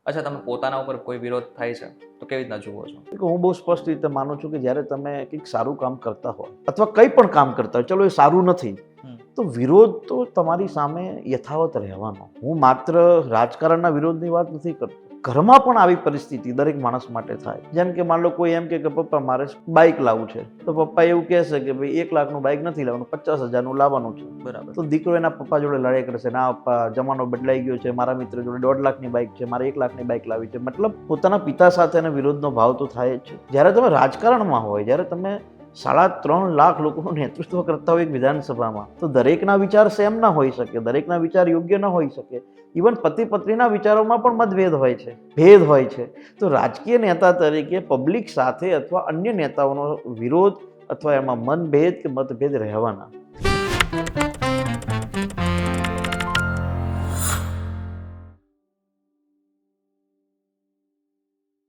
અચ્છા, તમે પોતાના ઉપર કોઈ વિરોધ થાય છે તો કેવી રીતના જુઓ છો? હું બહુ સ્પષ્ટ રીતે માનું છું કે જ્યારે તમે કંઈક સારું કામ કરતા હોય અથવા કંઈ પણ કામ કરતા હોય, ચલો એ સારું નથી, તો વિરોધ તો તમારી સામે યથાવત રહેવાનો. હું માત્ર રાજકારણના વિરોધની વાત નથી કરતો. ઘરમાં પણ આવી પરિસ્થિતિ દરેક માણસ માટે થાય. જેમ કે માન લો કોઈ એમ કે પપ્પા મારે બાઇક લાવવું છે, તો પપ્પા એવું કહેશે કે ભાઈ 1 લાખનું બાઇક નથી લાવવાનું, 50,000નું લાવવાનું છે. બરાબર. તો દીકરો એના પપ્પા જોડે લડાઈ કરશે, ના પપ્પા જમાનો બદલાઈ ગયો છે, મારા મિત્ર જોડે 1.5 લાખની બાઇક છે, મારે 1 લાખની બાઇક લાવી છે. મતલબ પોતાના પિતા સાથે એનો વિરોધનો ભાવ તો થાય જ છે. જ્યારે તમે રાજકારણમાં હોય, જ્યારે તમે 3.5 લાખ લોકોનું નેતૃત્વ કરતા હોય એક વિધાનસભામાં, તો દરેકના વિચાર સેમ ના હોઈ શકે, દરેકના વિચાર યોગ્ય ન હોઈ શકે. ઇવન પતિ પત્નીના વિચારોમાં પણ મતભેદ હોય છે, ભેદ હોય છે. તો રાજકીય નેતા તરીકે પબ્લિક સાથે અથવા અન્ય નેતાઓનો વિરોધ અથવા એમાં મનભેદ કે મતભેદ રહેવાના.